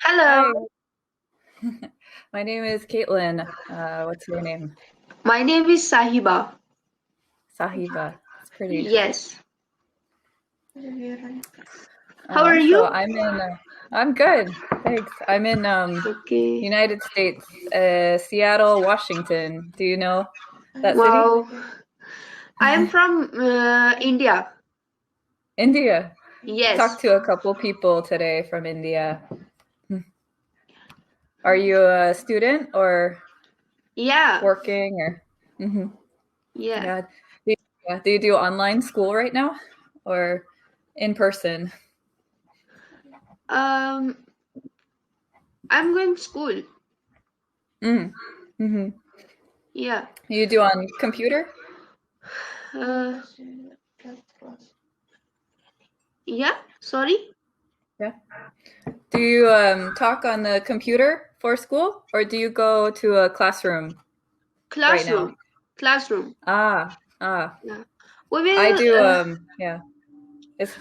Hello, Hi, my name is Caitlin. What's your name? my name is Sahiba. Sahiba. It's pretty. Yes. How are So you? I'm good. Thanks. I'm in Okay. United States, Seattle, Washington. Do you know that city? Wow. I am from India. India. Yes. Talked to a couple people today from India. Are you a student or Yeah. working or? hmm Yeah. Yeah. Do you do online school right now or in person? Um, I'm going to school. Mm. hmm Yeah. You do on computer? Uh, yeah. Sorry. Yeah. Do you talk on the computer for school, or do you go to a classroom right now? Classroom. Classroom. Ah. Yeah. We I will. do. Yeah, it's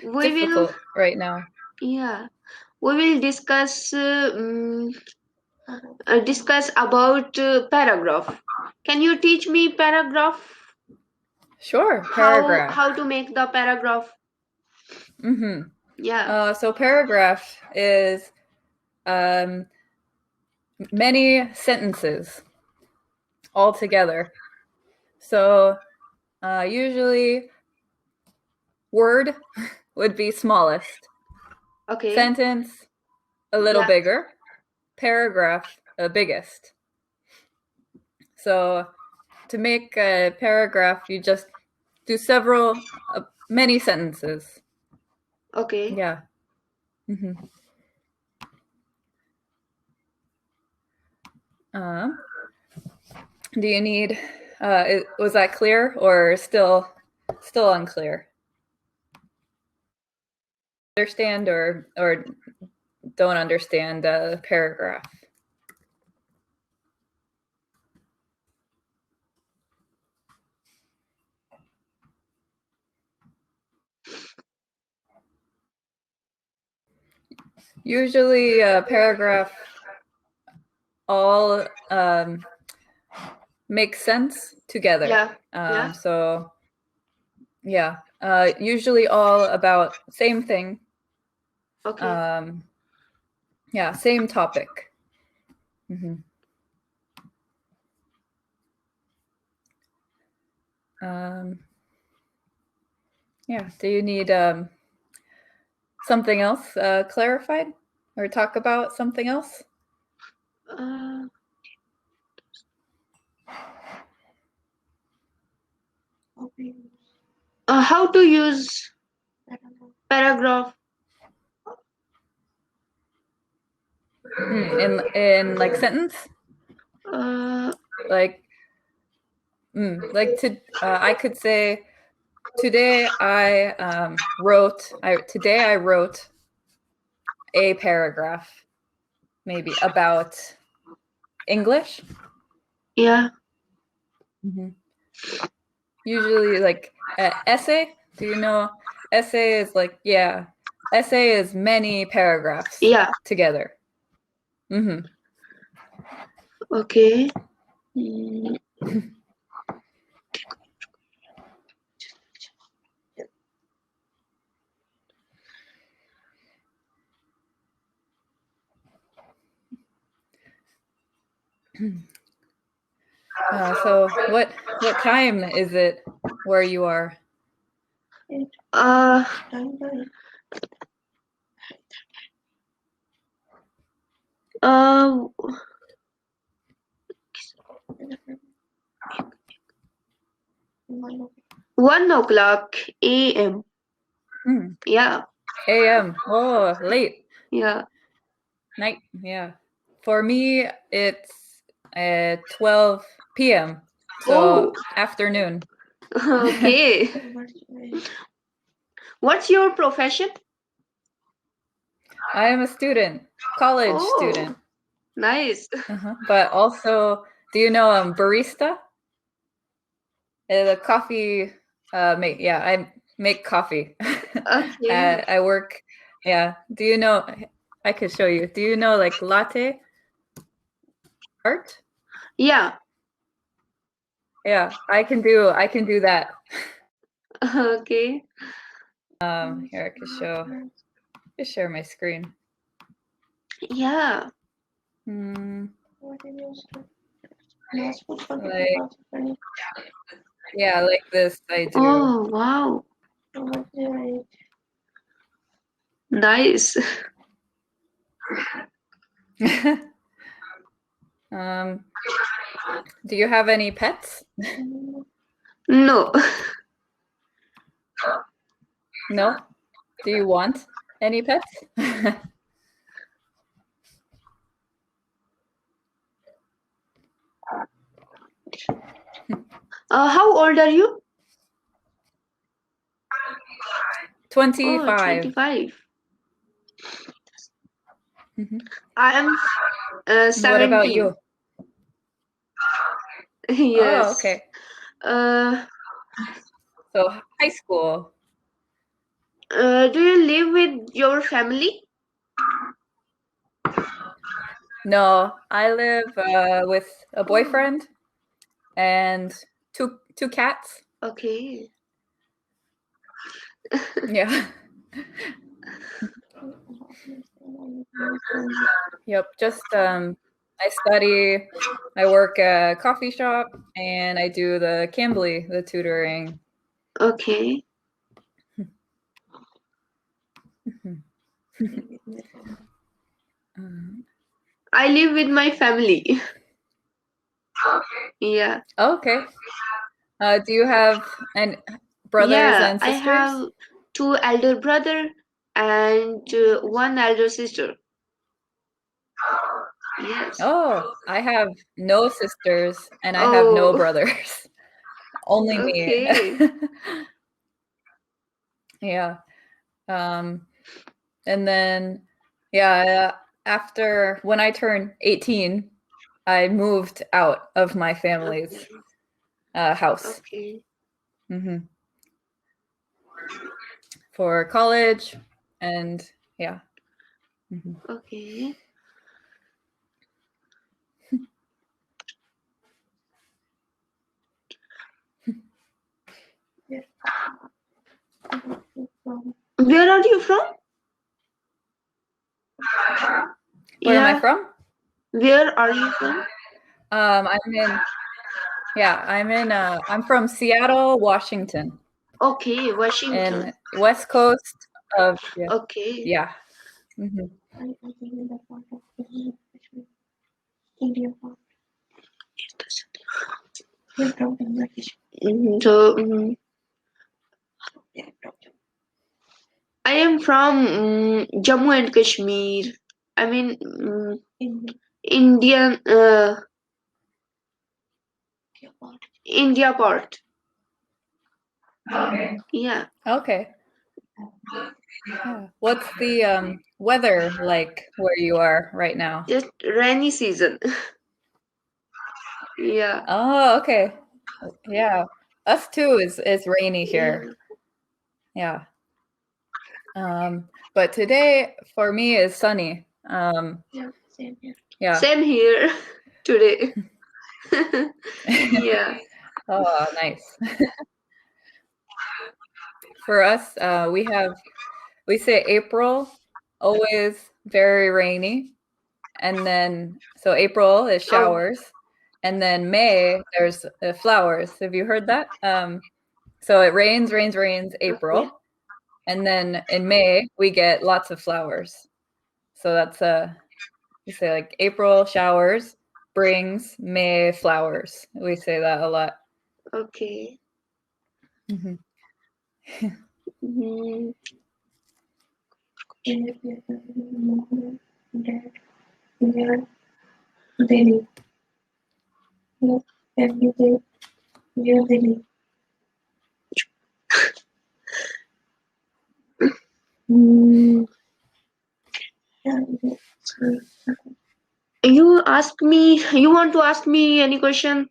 We will. difficult right now. Yeah. We will discuss about paragraph. Can you teach me paragraph? Sure. how Paragraph. how to make the paragraph. Mm-hmm. Yeah. So paragraph is um, many sentences all together. So usually word would be smallest, Okay. sentence a little Yeah. bigger, paragraph biggest. So to make a paragraph, you just do many sentences. Okay. Yeah. hmm Um, do you need? Was that clear or still unclear? Understand or don't understand a paragraph? Usually, a paragraph all makes sense together. Yeah. Yeah. So yeah, usually all about same thing. Okay. Um, yeah, same topic. hmm Um, yeah. Do you need something else clarified or talk about something else? uh, how to use paragraph. In like sentence, uh, like like to I could say today I wrote a paragraph maybe about English. yeah. hmm Usually like essay. Do you know essay is like yeah, essay is many paragraphs Yeah. together. hmm Okay. Mm, So what time is it where you are? uh, 1 o'clock a.m. Hmm. Yeah. A.M. Oh, late Yeah. night. Yeah. For me, it's 12 p.m. Oh. So afternoon. Okay. What's your profession? I am a student, college Oh, student. nice. But also, do you know barista? The coffee make I make coffee. Okay. I work. Yeah. Do you know? I could show you. Do you know like latte art? Yeah. Yeah, I can do that. Okay. Here I can show. Just share my screen. Yeah. Yeah, like this I do. Oh, wow. Nice. Do you have any pets? No. No? Do you want any pets? How old are you? 25. Oh, 25. I am 17. What about you? Yes. Oh, okay. So high school. Do you live with your family? No, I live with a boyfriend and two cats. Okay. Yeah. Yep. Just I study, I work at a coffee shop, and I do the Cambly, the tutoring. Okay. I live with my family. Yeah. Okay. Do you have brothers and sisters? I have 2 elder brother and 1 elder sister. Yes. Oh, I have no sisters and I have no brothers. Only me. Okay. Yeah. And then, yeah, after when I turned 18, I moved out of my family's house. Okay. For college, and yeah. Okay. Where are you from? Where am I from? Where are you from? I'm from Seattle, Washington. Okay, Washington. In west coast of Okay. yeah. So I am from Jammu and Kashmir. I mean Indian India part. Yeah. Okay. Yeah. What's the weather like where you are right now? Just rainy season. Yeah. Oh, okay. Yeah. Us too is rainy here. Yeah. But today for me is sunny. Same here. Yeah. Same here today. Yeah. Oh, nice. For us, we say April, always very rainy. And then, so April is showers. And then May, there's flowers. Have you heard that? So it rains, April. Okay. And then in May, we get lots of flowers. So that's we say like April showers brings May flowers. We say that a lot. Okay. You want to ask me any question?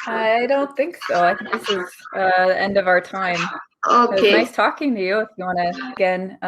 I don't think so. I think this is the end of our time. It was Okay. nice talking to you. If you want to again